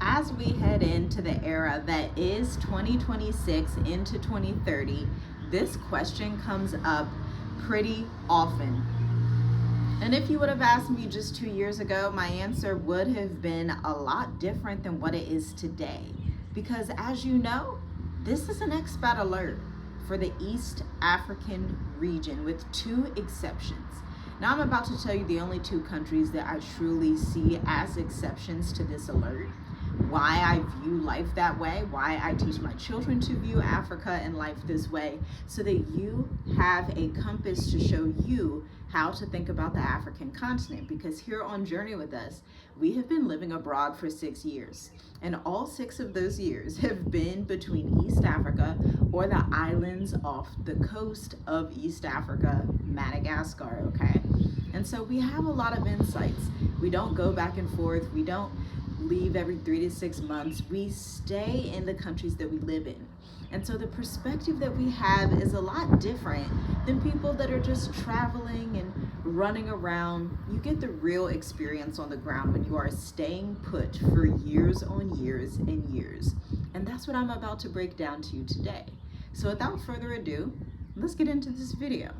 As we head into the era that is 2026 into 2030, this question comes up pretty often. And if you would have asked me just 2 years ago, my answer would have been a lot different than what it is today. Because as you know, this is an expat alert for the East African region with two exceptions. Now I'm about to tell you the only two countries that I truly see as exceptions to this alert, why I view life that way, why I teach my children to view Africa and life this way, so that you have a compass to show you how to think about the African continent. Because here on Journey with Us, we have been living abroad for 6 years, and all 6 of those years have been between East Africa or the islands off the coast of East Africa, Madagascar, okay? And so we have a lot of insights. We don't go back and forth. We don't leave every 3 to 6 months. We stay in the countries that we live in. And so the perspective that we have is a lot different than people that are just traveling and running around. You get the real experience on the ground when you are staying put for years on years and years. And that's what I'm about to break down to you today. So without further ado, let's get into this video.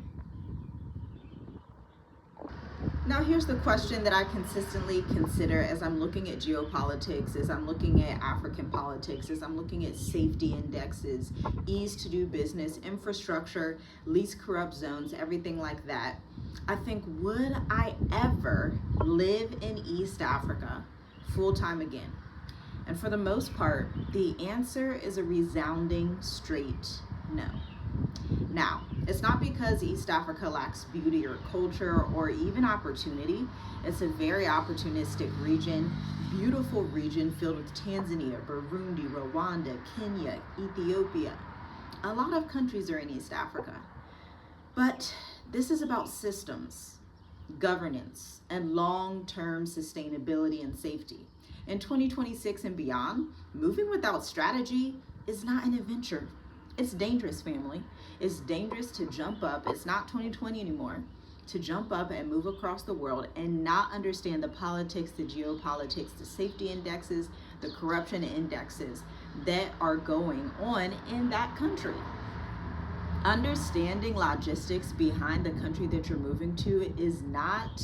Now here's the question that I consistently consider as I'm looking at geopolitics, as I'm looking at African politics, as I'm looking at safety indexes, ease to do business, infrastructure, least corrupt zones, everything like that. I think, would I ever live in East Africa full time again? And for the most part, the answer is a resounding straight no. Now, it's not because East Africa lacks beauty or culture or even opportunity. It's a very opportunistic region, beautiful region filled with Tanzania, Burundi, Rwanda, Kenya, Ethiopia. A lot of countries are in East Africa. But this is about systems, governance, and long-term sustainability and safety. In 2026 and beyond, moving without strategy is not an adventure. It's dangerous, family. It's dangerous to jump up. It's not 2020 anymore. To jump up and move across the world and not understand the politics, the geopolitics, the safety indexes, the corruption indexes that are going on in that country. Understanding logistics behind the country that you're moving to is not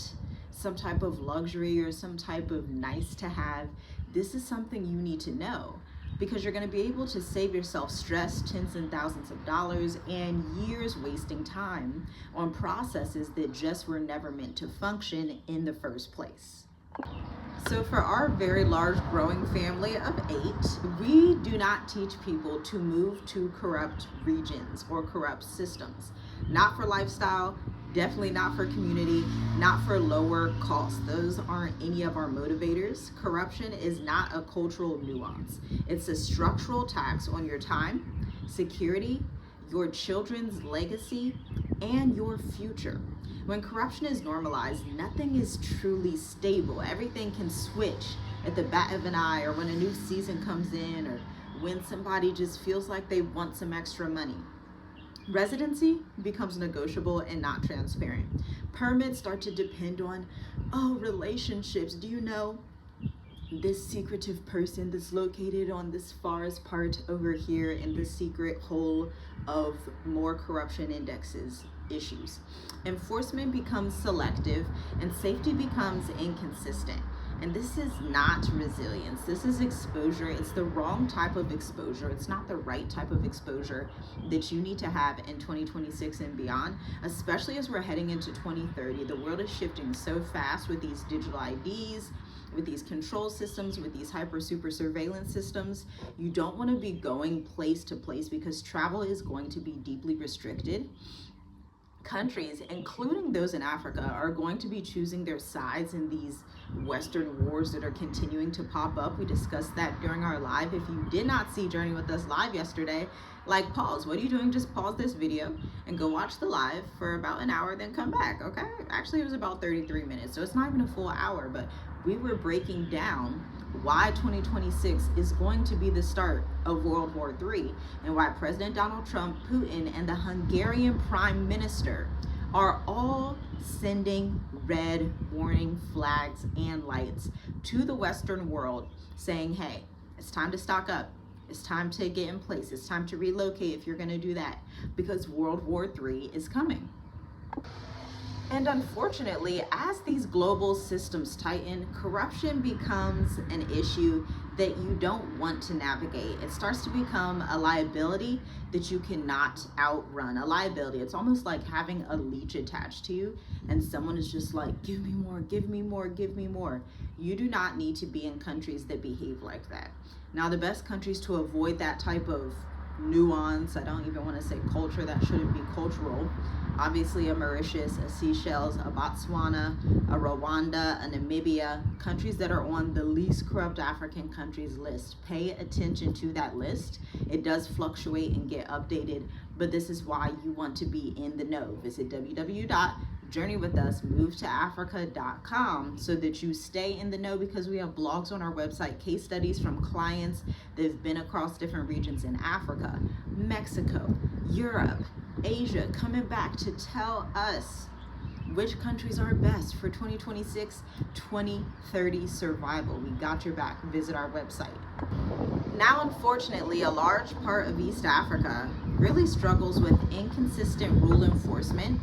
some type of luxury or some type of nice to have. This is something you need to know, because you're going to be able to save yourself stress, tens and thousands of dollars, and years wasting time on processes that just were never meant to function in the first place. So for our very large growing family of 8, we do not teach people to move to corrupt regions or corrupt systems. Not for lifestyle, definitely not for community, not for lower costs. Those aren't any of our motivators. Corruption is not a cultural nuance. It's a structural tax on your time, security, your children's legacy, and your future. When corruption is normalized, nothing is truly stable. Everything can switch at the bat of an eye, or when a new season comes in, or when somebody just feels like they want some extra money. Residency becomes negotiable and not transparent. Permits start to depend on, relationships. Do you know this secretive person that's located on this farthest part over here in the secret hole of more corruption indexes issues? Enforcement becomes selective and safety becomes inconsistent. And this is not resilience. This is exposure. It's the wrong type of exposure. It's not the right type of exposure that you need to have in 2026 and beyond, especially as we're heading into 2030. The world is shifting so fast with these digital IDs, with these control systems, with these hyper super surveillance systems. You don't want to be going place to place because travel is going to be deeply restricted. Countries, including those in Africa, are going to be choosing their sides in these Western wars that are continuing to pop up. We discussed that during our live. If you did not see Journey with Us live yesterday, pause. What are you doing? Just pause this video and go watch the live for about an hour, then come back, okay? Actually, it was about 33 minutes, so it's not even a full hour, but we were breaking down why 2026 is going to be the start of World War III, and why President Donald Trump, Putin, and the Hungarian Prime Minister are all sending red warning flags and lights to the Western world saying, hey, it's time to stock up. It's time to get in place. It's time to relocate if you're going to do that, because World War III is coming. And unfortunately, as these global systems tighten, corruption becomes an issue that you don't want to navigate. It starts to become a liability that you cannot outrun. A liability. It's almost like having a leech attached to you and someone is just like, give me more, give me more, give me more. You do not need to be in countries that behave like that. Now, the best countries to avoid that type of nuance, I don't even want to say culture, that shouldn't be cultural. Obviously, a Mauritius, a Seychelles, a Botswana, a Rwanda, a Namibia, countries that are on the least corrupt African countries list. Pay attention to that list. It does fluctuate and get updated, but this is why you want to be in the know. Visit www.journeywithusmovetoafrica.com so that you stay in the know, because we have blogs on our website, case studies from clients that have been across different regions in Africa, Mexico, Europe, Asia, coming back to tell us which countries are best for 2026, 2030 survival. We got your back. Visit our website. Now, unfortunately, a large part of East Africa really struggles with inconsistent rule enforcement,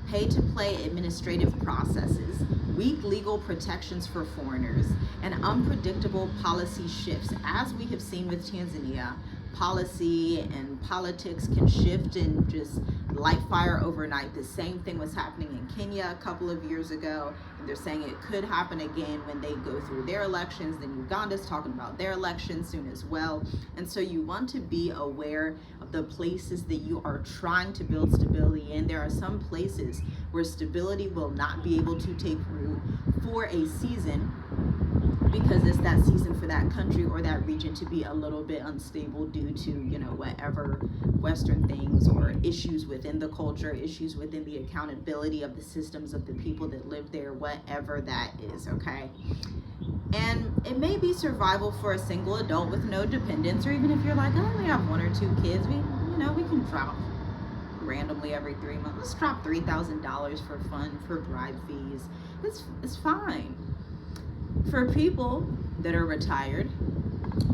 pay-to-play administrative processes, weak legal protections for foreigners, and unpredictable policy shifts. As we have seen with Tanzania, policy and politics can shift and just light fire overnight. The same thing was happening in Kenya a couple of years ago, and they're saying it could happen again when they go through their elections. Then Uganda's talking about their elections soon as well. And so you want to be aware of the places that you are trying to build stability in. There are some places where stability will not be able to take root for a season, because it's that season for that country or that region to be a little bit unstable due to, whatever Western things or issues within the culture, issues within the accountability of the systems of the people that live there, whatever that is, okay? And it may be survival for a single adult with no dependents, or even if you're like, I only have 1 or 2 kids, we can drop randomly every 3 months. Let's drop $3,000 for fun, for bribe fees. It's fine. For people that are retired,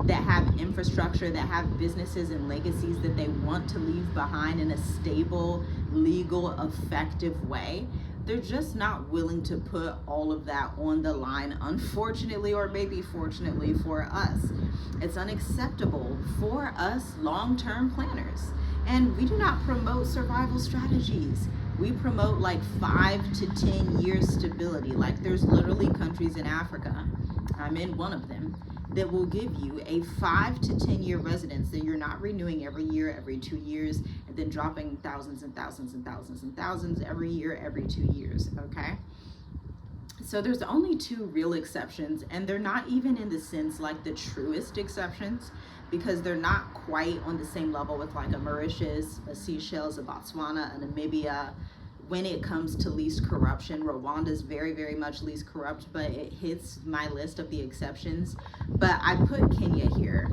that have infrastructure, that have businesses and legacies that they want to leave behind in a stable, legal, effective way, they're just not willing to put all of that on the line, unfortunately, or maybe fortunately for us. It's unacceptable for us long-term planners. And we do not promote survival strategies. We promote like 5 to 10 years stability. Like, there's literally countries in Africa, I'm in one of them, that will give you a 5 to 10 year residence that you're not renewing every year, every 2 years, and then dropping thousands and thousands and thousands and thousands every year, every 2 years, okay? So there's only 2 real exceptions, and they're not even in the sense like the truest exceptions, because they're not quite on the same level with like a Mauritius, a Seychelles, a Botswana, a Namibia. When it comes to least corruption, Rwanda is very, very much least corrupt, but it hits my list of the exceptions. But I put Kenya here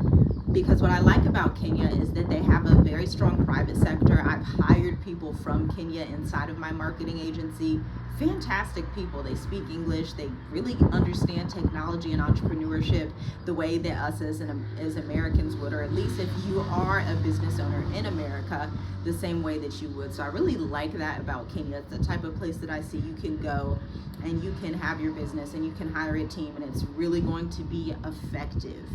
because what I like about Kenya is that they have a very strong private sector. I've hired people from Kenya inside of my marketing agency. Fantastic people. They speak English. They really understand technology and entrepreneurship the way that us as Americans would, or at least if you are a business owner in America, the same way that you would. So I really like that about Kenya. It's the type of place that I see you can go and you can have your business and you can hire a team and it's really going to be effective.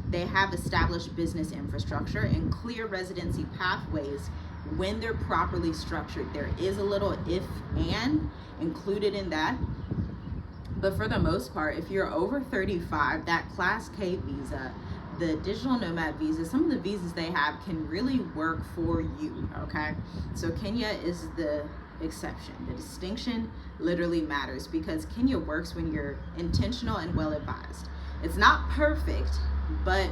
They have established business infrastructure and clear residency pathways when they're properly structured. There is a little if and included in that, but for the most part, if you're over 35, that Class K visa, the digital nomad visa, some of the visas they have can really work for you, okay? So Kenya is the exception. The distinction literally matters because Kenya works when you're intentional and well advised. It's not perfect, but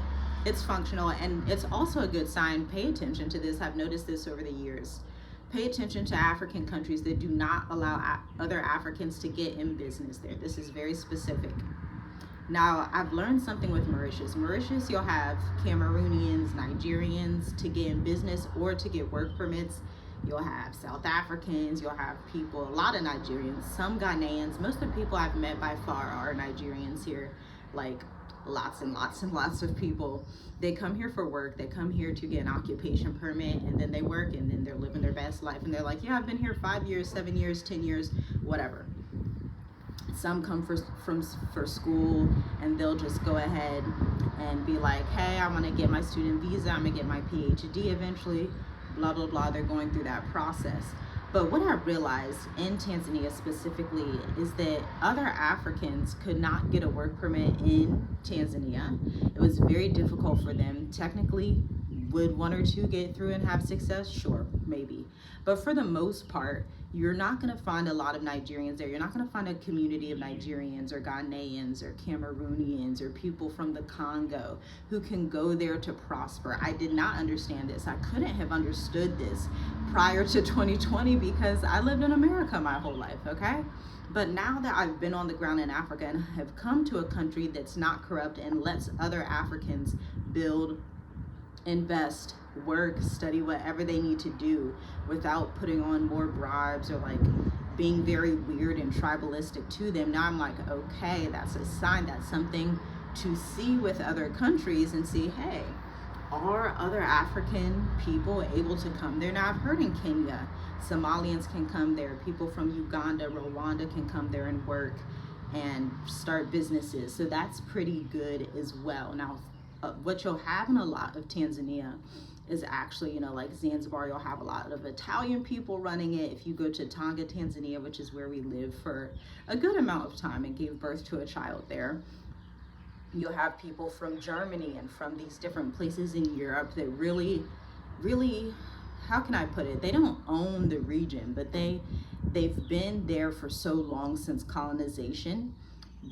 it's functional, and it's also a good sign. Pay attention to this. I've noticed this over the years. Pay attention to African countries that do not allow other Africans to get in business there. This is very specific. Now, I've learned something with Mauritius. Mauritius, you'll have Cameroonians, Nigerians to get in business or to get work permits. You'll have South Africans, you'll have people, a lot of Nigerians, some Ghanaians. Most of the people I've met by far are Nigerians here, like lots and lots and lots of people, they come here for work, they come here to get an occupation permit, and then they work, and then they're living their best life, and they're like, yeah, I've been here 5 years, 7 years, 10 years, whatever. Some come for school, and they'll just go ahead and be like, hey, I want to get my student visa, I'm gonna get my PhD eventually, blah blah blah. They're going through that process. But what I realized in Tanzania specifically is that other Africans could not get a work permit in Tanzania. It was very difficult for them. Technically, would one or two get through and have success? Sure, maybe. But for the most part, you're not going to find a lot of Nigerians there. You're not going to find a community of Nigerians or Ghanaians or Cameroonians or people from the Congo who can go there to prosper. I did not understand this. I couldn't have understood this prior to 2020 because I lived in America my whole life, okay? But now that I've been on the ground in Africa and have come to a country that's not corrupt and lets other Africans build, invest, work, study, whatever they need to do without putting on more bribes or like being very weird and tribalistic to them. Now I'm like, okay, that's a sign, that's something to see with other countries and see, hey, are other African people able to come there? Now I've heard in Kenya, Somalians can come there, people from Uganda, Rwanda can come there and work and start businesses. So that's pretty good as well. Now, what you'll have in a lot of Tanzania is actually, like Zanzibar, you'll have a lot of Italian people running it. If you go to Tanga, Tanzania, which is where we lived for a good amount of time and gave birth to a child there, you'll have people from Germany and from these different places in Europe that really, how can I put it? They don't own the region, but they've been there for so long since colonization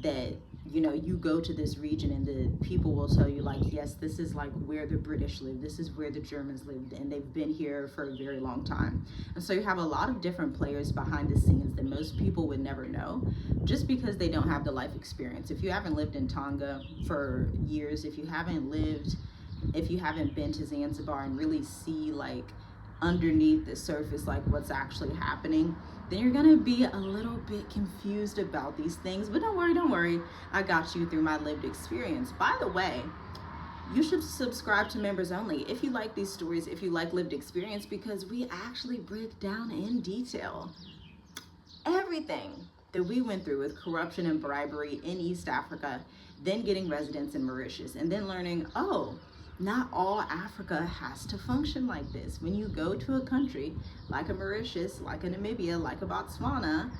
that you go to this region and the people will tell you like, yes, this is like where the British lived, this is where the Germans lived, and they've been here for a very long time. And so you have a lot of different players behind the scenes that most people would never know just because they don't have the life experience. If you haven't lived in Tonga for years, if you haven't been to Zanzibar and really see like underneath the surface like what's actually happening, then you're gonna be a little bit confused about these things. But don't worry, I got you through my lived experience. By the way, you should subscribe to members only if you like these stories, if you like lived experience, because we actually break down in detail everything that we went through with corruption and bribery in East Africa, then getting residence in Mauritius, and then learning, not all Africa has to function like this. When you go to a country like a Mauritius, like a Namibia, like a Botswana,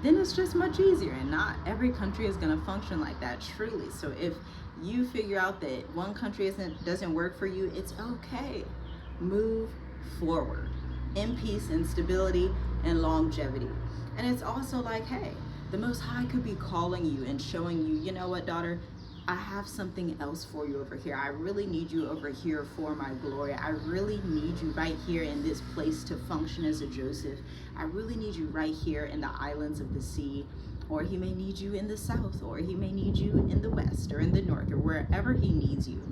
then it's just much easier, and not every country is going to function like that, truly. So if you figure out that one country doesn't work for you, it's okay. Move forward in peace and stability and longevity. And it's also like, hey, the Most High could be calling you and showing you, you know what, daughter, I have something else for you over here. I really need you over here for my glory. I really need you right here in this place to function as a Joseph. I really need you right here in the islands of the sea, or he may need you in the south, or he may need you in the west or in the north, or wherever he needs you.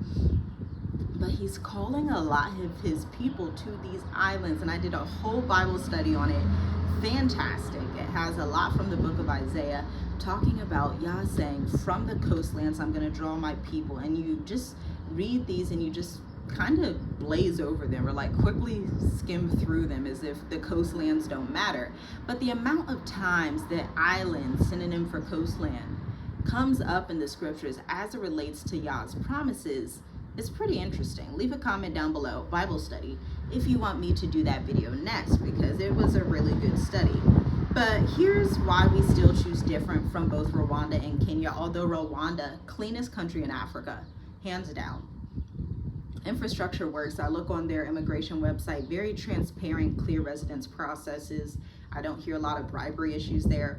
But he's calling a lot of his people to these islands, and I did a whole Bible study on it. Fantastic. It has a lot from the book of Isaiah, talking about Yah saying, from the coastlands I'm going to draw my people. And you just read these and you just kind of blaze over them, or like quickly skim through them as if the coastlands don't matter. But the amount of times that island, synonym for coastland, comes up in the scriptures as it relates to Yah's promises is pretty interesting. Leave a comment down below, Bible study, if you want me to do that video next, because it was a really good study. But here's why we still choose different from both Rwanda and Kenya, although Rwanda, cleanest country in Africa, hands down. Infrastructure works. I look on their immigration website, very transparent, clear residence processes. I don't hear a lot of bribery issues there.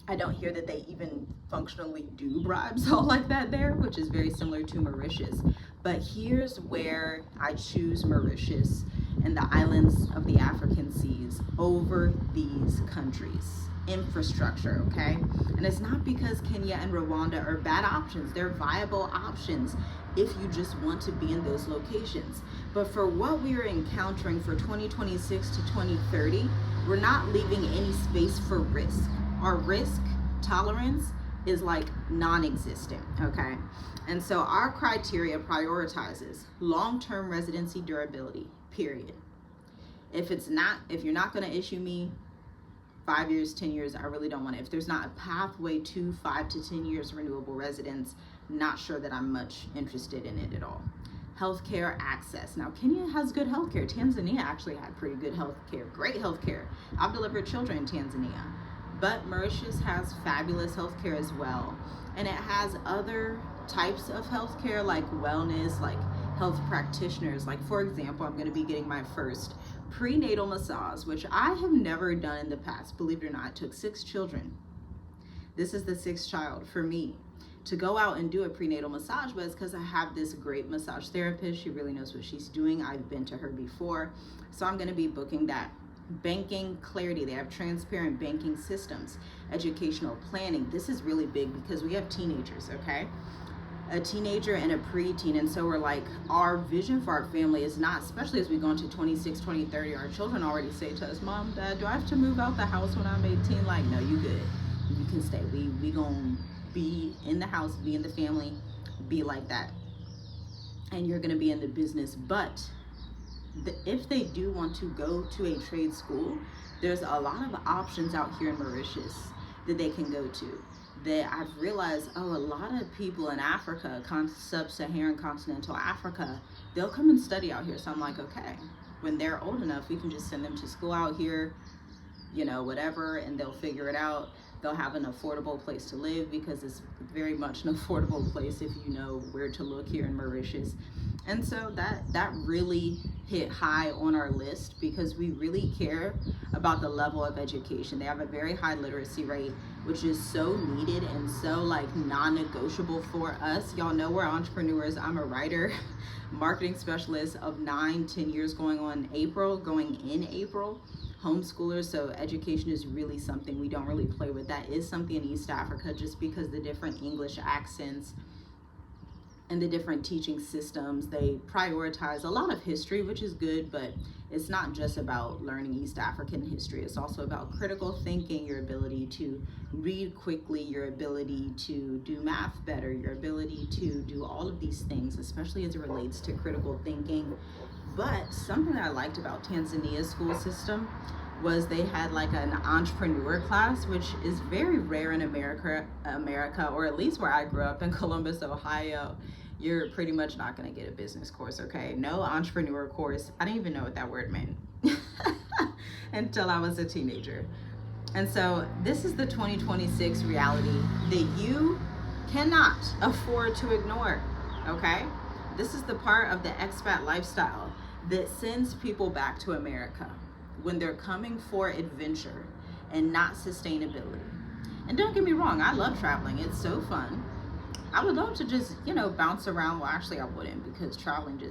I don't hear that they even functionally do bribes all like that there, which is very similar to Mauritius. But here's where I choose Mauritius and the islands of the African seas over these countries. Infrastructure, okay? And it's not because Kenya and Rwanda are bad options. They're viable options if you just want to be in those locations. But for what we are encountering for 2026 to 2030, we're not leaving any space for risk. Our risk tolerance is like non-existent, okay? And so our criteria prioritizes long-term residency durability, period. If you're not going to issue me 5 years, 10 years, I really don't want it. If there's not a pathway to 5 to 10 years renewable residence, not sure that I'm much interested in it at all. Healthcare access. Now, Kenya has good healthcare. Tanzania actually had pretty good healthcare, great healthcare. I've delivered children in Tanzania. But Mauritius has fabulous healthcare as well. And it has other types of healthcare like wellness, like health practitioners. Like, for example, I'm going to be getting my first prenatal massage, which I have never done in the past. Believe it or not, I took 6 children. This is the 6th child for me to go out and do a prenatal massage, but it's because I have this great massage therapist. She really knows what she's doing. I've been to her before. So I'm going to be booking that. Banking clarity. They have transparent banking systems. Educational planning. This is really big because we have teenagers, okay? A teenager and a preteen, and so we're like, our vision for our family is not, especially as we go into 26, 20, 30, our children already say to us, Mom, Dad, do I have to move out the house when I'm 18? Like, no, you good. You can stay. We gonna be in the house, be in the family, be like that. And you're gonna be in the business, but if they do want to go to a trade school, there's a lot of options out here in Mauritius that they can go to. That I've realized, a lot of people in Africa, sub-Saharan continental Africa, they'll come and study out here. So I'm like, okay, when they're old enough, we can just send them to school out here, whatever, and they'll figure it out. They'll have an affordable place to live because it's very much an affordable place if you know where to look here in Mauritius. And so that really hit high on our list because we really care about the level of education. They have a very high literacy rate, which is so needed and so like non-negotiable for us. Y'all know we're entrepreneurs. I'm a writer, marketing specialist of 9-10 years going in April. Homeschoolers, so education is really something we don't really play with. That is something in East Africa just because the different English accents and the different teaching systems, they prioritize a lot of history, which is good, but it's not just about learning East African history. It's also about critical thinking, your ability to read quickly, your ability to do math better, your ability to do all of these things, especially as it relates to critical thinking. But something that I liked about Tanzania's school system was they had like an entrepreneur class, which is very rare in America, or at least where I grew up in Columbus, Ohio. You're pretty much not going to get a business course, okay? No entrepreneur course. I didn't even know what that word meant until I was a teenager. And so this is the 2026 reality that you cannot afford to ignore, okay? This is the part of the expat lifestyle that sends people back to America when they're coming for adventure and not sustainability. And don't get me wrong, I love traveling. It's so fun. I would love to just, bounce around. Well, actually I wouldn't, because traveling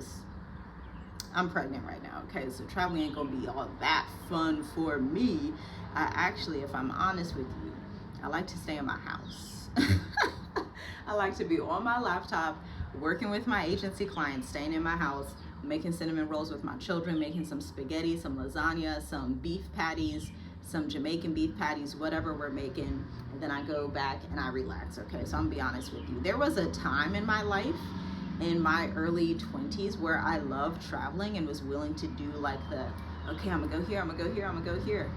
I'm pregnant right now, okay? So traveling ain't gonna be all that fun for me. If I'm honest with you, I like to stay in my house. I like to be on my laptop, working with my agency clients, staying in my house, making cinnamon rolls with my children, making some spaghetti, some lasagna, some beef patties, some Jamaican beef patties, whatever we're making, and then I go back and I relax, okay? So I'm gonna be honest with you. There was a time in my life, in my early 20s, where I loved traveling and was willing to do like okay, I'm gonna go here, I'm gonna go here, I'm gonna go here.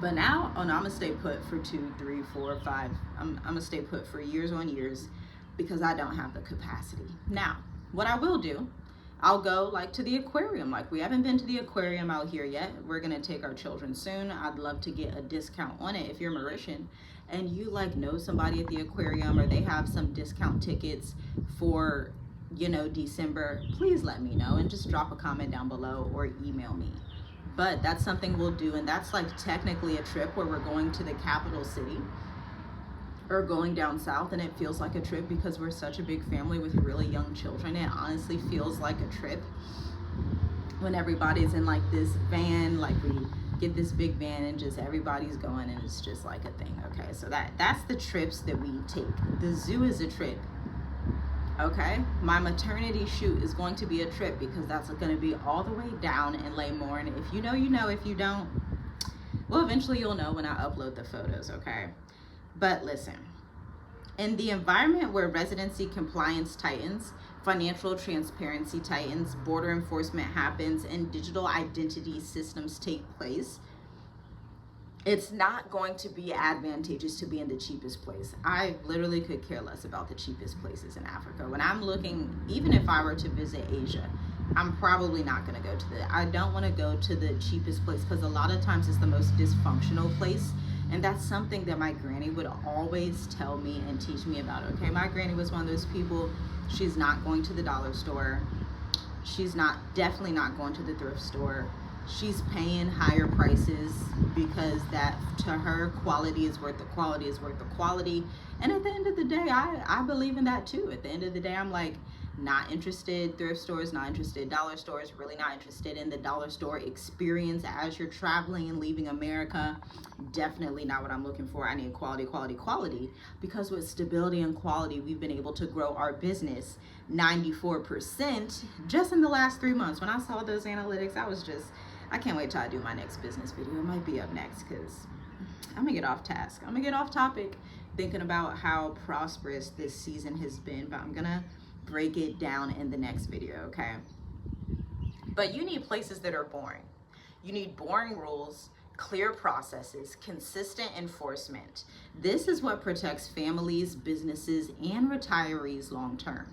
But now, I'm gonna stay put for 2, 3, 4, 5. I'm gonna stay put for years on years because I don't have the capacity. Now, what I will do, I'll go like to the aquarium. Like, we haven't been to the aquarium out here yet. We're gonna take our children soon. I'd love to get a discount on it. If you're Mauritian and you know somebody at the aquarium, or they have some discount tickets for, December, please let me know and just drop a comment down below or email me. But that's something we'll do, and that's like technically a trip where we're going to the capital city or going down south, and it feels like a trip because we're such a big family with really young children. It honestly feels like a trip when everybody's in like this van, like we get this big van and just everybody's going, and it's just like a thing. Okay, so that's the trips that we take. The zoo is a trip. Okay, my maternity shoot is going to be a trip because that's going to be all the way down in Leymorn. If you know, you know. If you don't, well, eventually you'll know when I upload the photos, okay? But listen, In the environment where residency compliance tightens, financial transparency tightens, border enforcement happens, and digital identity systems take place, it's not going to be advantageous to be in the cheapest place. I literally could care less about the cheapest places in Africa. When I'm looking, even if I were to visit Asia, I'm probably not going to go to I don't want to go to the cheapest place, because a lot of times it's the most dysfunctional place. And that's something that my granny would always tell me and teach me about. Okay, my granny was one of those people, she's not going to the dollar store. She's definitely not going to the thrift store. She's paying higher prices because that, to her, quality is worth the quality is worth the quality. And at the end of the day, I believe in that too. At the end of the day, I'm like, not interested. Thrift stores, not interested. Dollar stores, really not interested in the dollar store experience as you're traveling and leaving America. Definitely not what I'm looking for. I need quality, quality, quality. Because with stability and quality, we've been able to grow our business 94% just in the last 3 months. When I saw those analytics, I can't wait till I do my next business video. It might be up next, because I'm gonna get off task. I'm gonna get off topic thinking about how prosperous this season has been, but I'm gonna break it down in the next video, okay? But you need places that are boring. You need boring rules, clear processes, consistent enforcement. This is what protects families, businesses, and retirees long term.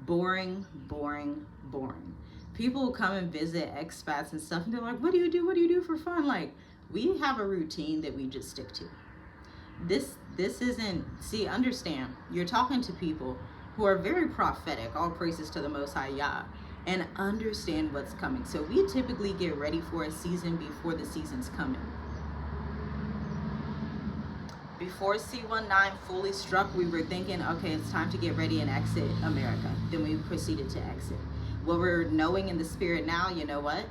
Boring, boring, boring. People come and visit expats and stuff, and they're like, what do you do? What do you do for fun? Like, we have a routine that we just stick to. This isn't, see, understand, you're talking to people who are very prophetic, all praises to the Most High Yah, and understand what's coming. So we typically get ready for a season before the season's coming. Before C-19 fully struck, we were thinking, okay, it's time to get ready and exit America. Then we proceeded to exit. What we're knowing in the spirit now, you know what?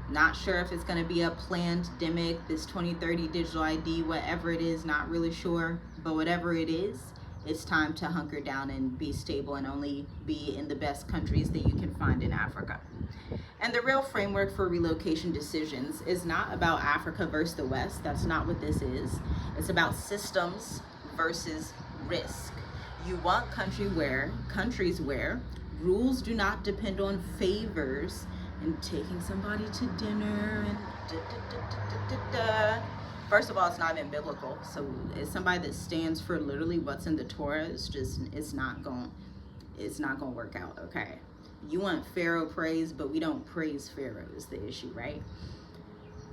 Not sure if it's going to be a pandemic, this 2030 digital ID, whatever it is, not really sure. But whatever it is, it's time to hunker down and be stable and only be in the best countries that you can find in Africa. And the real framework for relocation decisions is not about Africa versus the West. That's not what this is. It's about systems versus risk. You want countries where rules do not depend on favors and taking somebody to dinner and First of all, it's not even biblical. So it's somebody that stands for literally what's in the Torah. It's not going to work out, okay? You want Pharaoh praise, but we don't praise Pharaoh is the issue, right?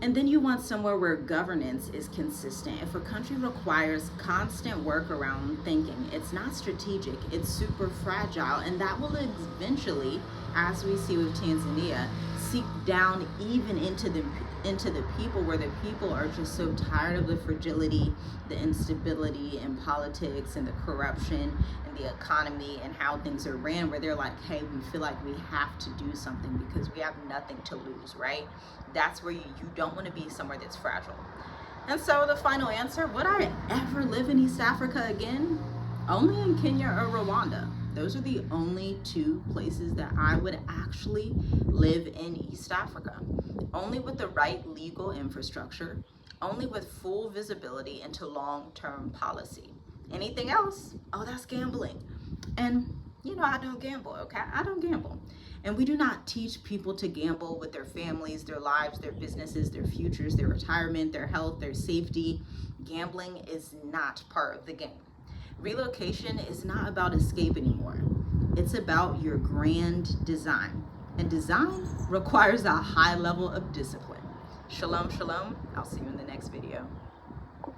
And then you want somewhere where governance is consistent. If a country requires constant work around thinking, it's not strategic, it's super fragile, and that will eventually, as we see with Tanzania, seep down even into the people, where the people are just so tired of the fragility, the instability in politics and the corruption and the economy and how things are ran, where they're like, hey, we feel like we have to do something because we have nothing to lose, right? That's where you don't want to be somewhere that's fragile. And so the final answer, would I ever live in East Africa again? Only in Kenya or Rwanda. Those are the only two places that I would actually live in East Africa. Only with the right legal infrastructure, only with full visibility into long-term policy. Anything else? Oh, that's gambling. And I don't gamble, okay? I don't gamble. And we do not teach people to gamble with their families, their lives, their businesses, their futures, their retirement, their health, their safety. Gambling is not part of the game. Relocation is not about escape anymore. It's about your grand design. And design requires a high level of discipline. Shalom, shalom. I'll see you in the next video.